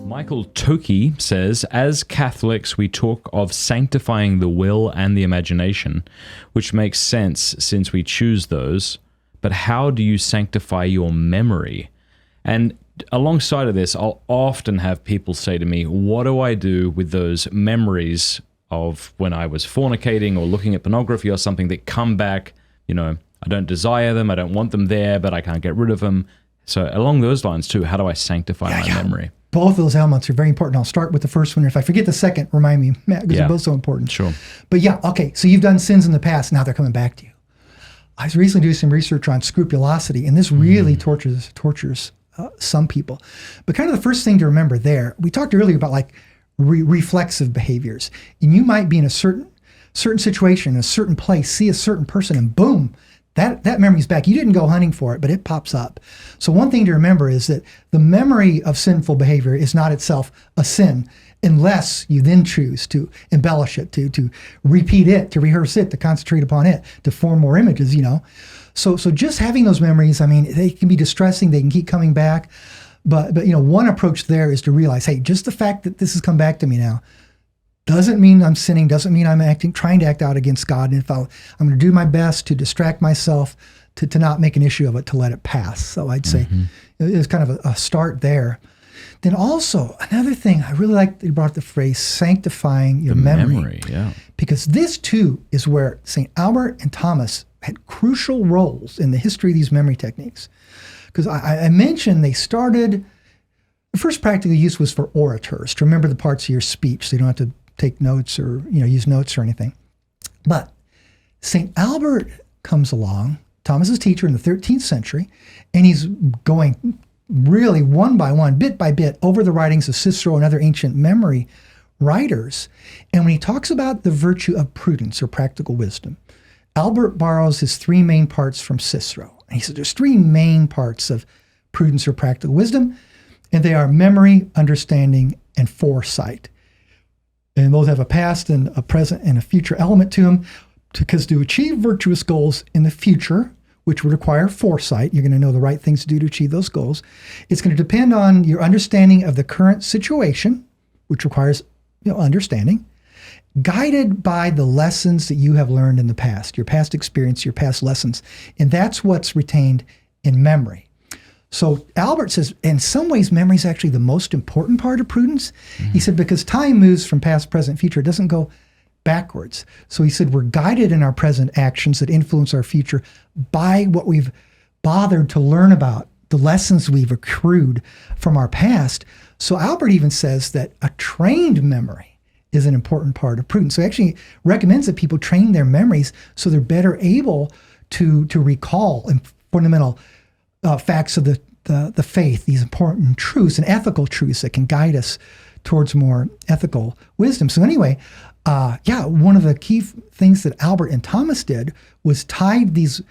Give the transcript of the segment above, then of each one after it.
Michael Toki says, as Catholics, we talk of sanctifying the will and the imagination, which makes sense since we choose those. But how do you sanctify your memory? And alongside of this, I'll often have people say to me, what do I do with those memories of when I was fornicating or looking at pornography or something that come back? You know, I don't desire them, I don't want them there, but I can't get rid of them. So along those lines too, how do I sanctify my memory? Both of those elements are very important. I'll start with the first one. If I forget the second, remind me, Matt, because they're both so important. Sure. But okay, so you've done sins in the past, now they're coming back to you. I was recently doing some research on scrupulosity, and this really tortures some people. But kind of the first thing to remember there, we talked earlier about like reflexive behaviors. And you might be in a certain situation, a certain place, see a certain person, and boom, that memory's back. You didn't go hunting for it, but it pops up. So one thing to remember is that the memory of sinful behavior is not itself a sin, unless you then choose to embellish it, to repeat it, to rehearse it, to concentrate upon it, to form more images, So just having those memories, I mean, they can be distressing, they can keep coming back. But one approach there is to realize, hey, just the fact that this has come back to me now doesn't mean I'm sinning, doesn't mean I'm trying to act out against God. And if I'm going to do my best to distract myself, to not make an issue of it, to let it pass. So I'd say it's kind of a start there. Then also, another thing, I really like that you brought up the phrase sanctifying your memory. Because this too is where St. Albert and Thomas had crucial roles in the history of these memory techniques. Because I mentioned they started, the first practical use was for orators, to remember the parts of your speech so you don't have to take notes or use notes or anything. But St. Albert comes along, Thomas's teacher in the 13th century, and he's going really one by one, bit by bit, over the writings of Cicero and other ancient memory writers. And when he talks about the virtue of prudence or practical wisdom, Albert borrows his three main parts from Cicero. And he said there's three main parts of prudence or practical wisdom, and they are memory, understanding, and foresight. And those have a past and a present and a future element to them, because to achieve virtuous goals in the future, which would require foresight, you're going to know the right things to do to achieve those goals. It's going to depend on your understanding of the current situation, which requires understanding, guided by the lessons that you have learned in the past, your past experience, your past lessons. And that's what's retained in memory. So Albert says, in some ways, memory is actually the most important part of prudence. He said, because time moves from past, present, future, it doesn't go backwards. So he said, we're guided in our present actions that influence our future by what we've bothered to learn about, the lessons we've accrued from our past. So Albert even says that a trained memory is an important part of prudence. So he actually recommends that people train their memories so they're better able to recall fundamental facts of the faith, these important truths and ethical truths that can guide us towards more ethical wisdom. So anyway, one of the key things that Albert and Thomas did was tied these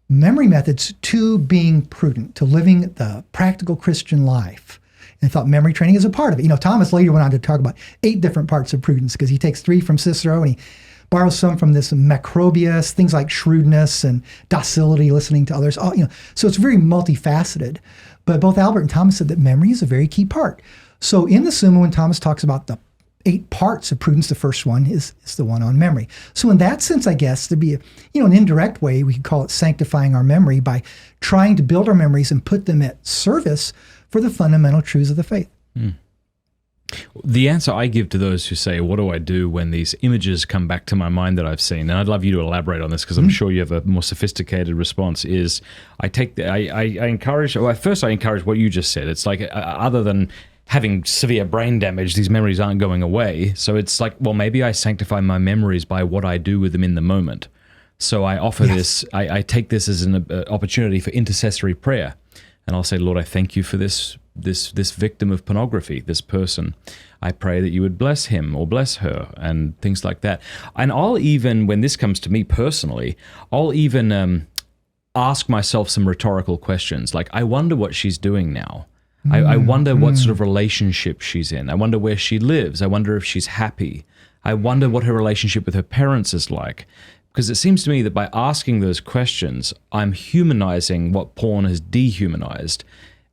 memory methods to being prudent, to living the practical Christian life. And thought memory training is a part of it. Thomas later went on to talk about 8 different parts of prudence, because he takes 3 from Cicero and he borrows some from this Macrobius, things like shrewdness and docility, listening to others. So it's very multifaceted. But both Albert and Thomas said that memory is a very key part. So in the Summa, when Thomas talks about the 8 parts of prudence, the first one is the one on memory. So in that sense, I guess there'd be an indirect way we could call it sanctifying our memory by trying to build our memories and put them at service for the fundamental truths of the faith. The answer I give to those who say, what do I do when these images come back to my mind that I've seen? And I'd love you to elaborate on this, because I'm sure you have a more sophisticated response, is I encourage what you just said. It's like, other than having severe brain damage, these memories aren't going away. So it's like, well, maybe I sanctify my memories by what I do with them in the moment. So I offer this, I take this as an opportunity for intercessory prayer. And I'll say, Lord, I thank you for this victim of pornography, this person. I pray that you would bless him or bless her, and things like that. And I'll even, when this comes to me personally, I'll even ask myself some rhetorical questions. Like, I wonder what she's doing now. I wonder what sort of relationship she's in. I wonder where she lives. I wonder if she's happy. I wonder what her relationship with her parents is like. Because it seems to me that by asking those questions, I'm humanizing what porn has dehumanized.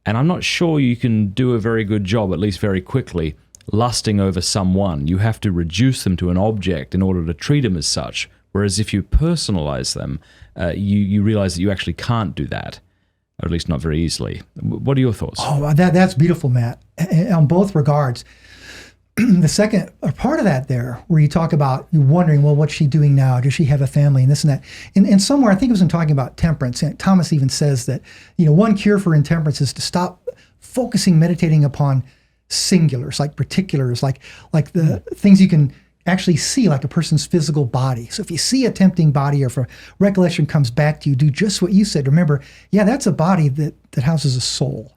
And I'm not sure you can do a very good job, at least very quickly, lusting over someone. You have to reduce them to an object in order to treat them as such. Whereas if you personalize them, you realize that you actually can't do that, or at least not very easily. What are your thoughts? Oh, that's beautiful, Matt, on both regards. The second part of that there, where you talk about you wondering, well, what's she doing now? Does she have a family and this and that? And somewhere, I think it was in talking about temperance, and Thomas even says that, one cure for intemperance is to stop focusing, meditating upon singulars, like particulars, like the things you can actually see, like a person's physical body. So if you see a tempting body, or if a recollection comes back to you, do just what you said. Remember, yeah, that's a body that houses a soul.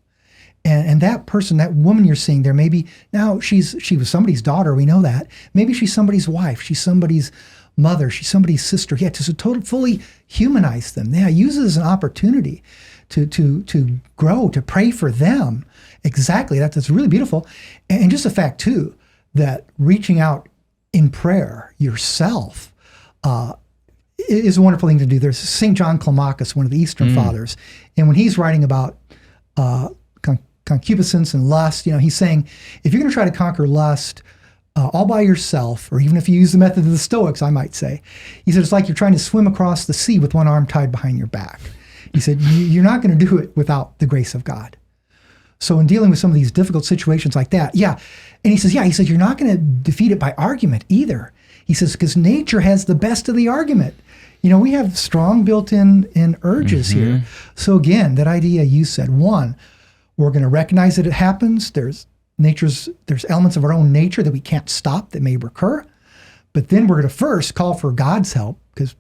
And that person, that woman you're seeing there, maybe now she was somebody's daughter, we know that. Maybe she's somebody's wife, she's somebody's mother, she's somebody's sister. Yeah, to fully humanize them. Yeah, use it as an opportunity to grow, to pray for them. Exactly, that's really beautiful. And just the fact too, that reaching out in prayer yourself is a wonderful thing to do. There's St. John Climacus, one of the Eastern Fathers, and when he's writing about concupiscence and lust, he's saying, if you're going to try to conquer lust all by yourself, or even if you use the method of the Stoics, I might say, he said, it's like you're trying to swim across the sea with one arm tied behind your back. He said, you're not going to do it without the grace of God. So in dealing with some of these difficult situations like that, yeah. And he says, you're not going to defeat it by argument either. He says, because nature has the best of the argument. We have strong built-in urges here. So again, that idea you said, one, we're going to recognize that it happens. There's elements of our own nature that we can't stop that may recur. But then we're going to first call for God's help, because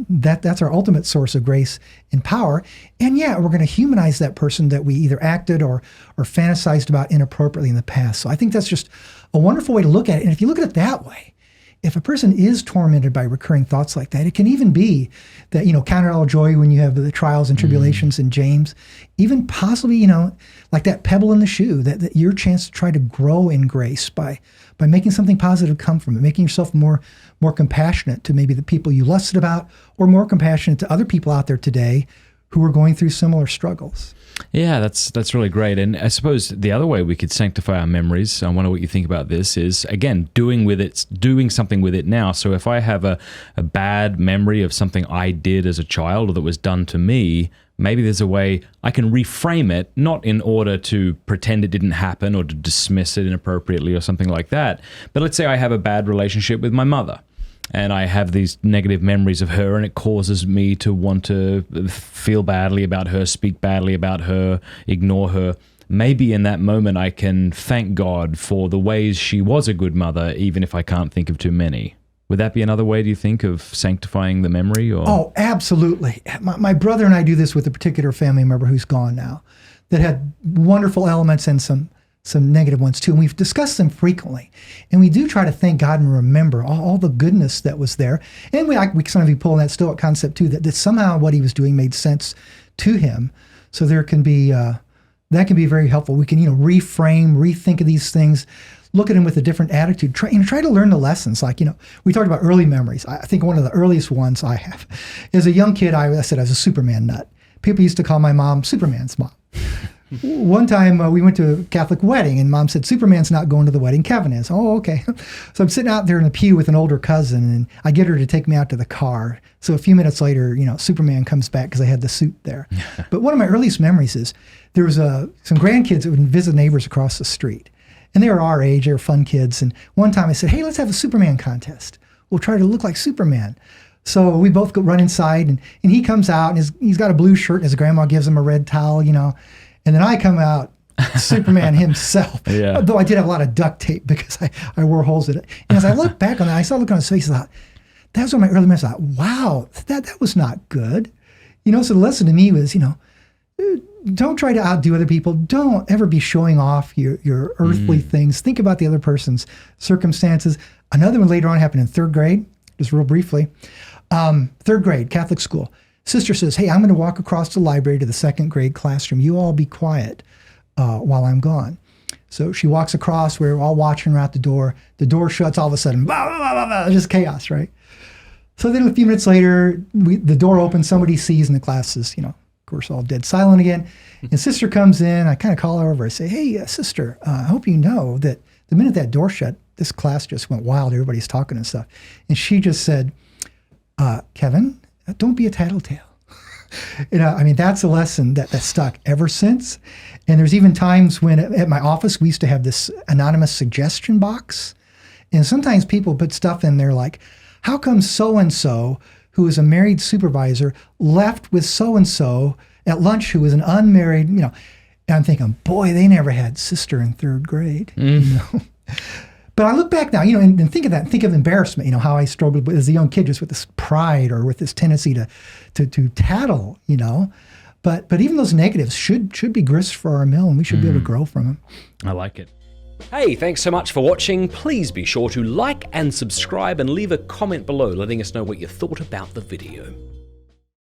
that's our ultimate source of grace and power. And yeah, we're going to humanize that person that we either acted or fantasized about inappropriately in the past. So I think that's just a wonderful way to look at it. And if you look at it that way, if a person is tormented by recurring thoughts like that, it can even be that, count it all joy when you have the trials and tribulations in James, even possibly, like that pebble in the shoe, that your chance to try to grow in grace by making something positive come from it, making yourself more compassionate to maybe the people you lusted about, or more compassionate to other people out there today who are going through similar struggles. Yeah, that's really great. And I suppose the other way we could sanctify our memories, I wonder what you think about this, is, again, doing something with it now. So if I have a bad memory of something I did as a child or that was done to me, maybe there's a way I can reframe it, not in order to pretend it didn't happen or to dismiss it inappropriately or something like that. But let's say I have a bad relationship with my mother, and I have these negative memories of her, and it causes me to want to feel badly about her, speak badly about her, ignore her. Maybe in that moment I can thank God for the ways she was a good mother, even if I can't think of too many. Would that be another way, do you think, of sanctifying the memory? Or? Oh, absolutely. My brother and I do this with a particular family member who's gone now, that had wonderful elements and some negative ones too. And we've discussed them frequently. And we do try to thank God and remember all the goodness that was there. And we sometimes pull in that Stoic concept too, that somehow what he was doing made sense to him. So there can be, that can be very helpful. We can, reframe, rethink of these things, look at them with a different attitude, try to learn the lessons. Like, we talked about early memories. I think one of the earliest ones I have, as a young kid, I said I was a Superman nut. People used to call my mom Superman's mom. One time we went to a Catholic wedding, and Mom said, Superman's not going to the wedding, Kevin is. Oh, okay. So I'm sitting out there in the pew with an older cousin, and I get her to take me out to the car. So a few minutes later, Superman comes back because I had the suit there. But one of my earliest memories is there was some grandkids that would visit neighbors across the street. And they were our age, they were fun kids. And one time I said, hey, let's have a Superman contest. We'll try to look like Superman. So we both go run inside, and he comes out, and he's got a blue shirt, and his grandma gives him a red towel, And then I come out, Superman himself. Yeah. Though I did have a lot of duct tape because I wore holes in it. And as I look back on that, I saw the look on his face. I thought, that was one of my early memories. I thought, wow, that was not good. So the lesson to me was, don't try to outdo other people. Don't ever be showing off your earthly things. Think about the other person's circumstances. Another one later on happened in third grade, just real briefly. Third grade, Catholic school. Sister says, hey, I'm going to walk across the library to the second grade classroom. You all be quiet while I'm gone. So she walks across. We're all watching her out the door. The door shuts. All of a sudden, blah, blah, blah, blah, just chaos, right? So then a few minutes later, the door opens. Somebody sees, and the class is, course, all dead silent again. And sister comes in. I kind of call her over. I say, hey, sister, I hope you know that the minute that door shut, this class just went wild. Everybody's talking and stuff. And she just said, Kevin, don't be a tattletale. I mean, that's a lesson that stuck ever since. And there's even times when at my office, we used to have this anonymous suggestion box. And sometimes people put stuff in there like, how come so-and-so, who is a married supervisor, left with so-and-so at lunch who was an unmarried, And I'm thinking, boy, they never had sister in third grade, But I look back now, and think of that, think of embarrassment, how I struggled as a young kid just with this pride or with this tendency to tattle, But even those negatives should be grist for our mill, and we should be able to grow from them. I like it. Hey, thanks so much for watching. Please be sure to like and subscribe and leave a comment below letting us know what you thought about the video.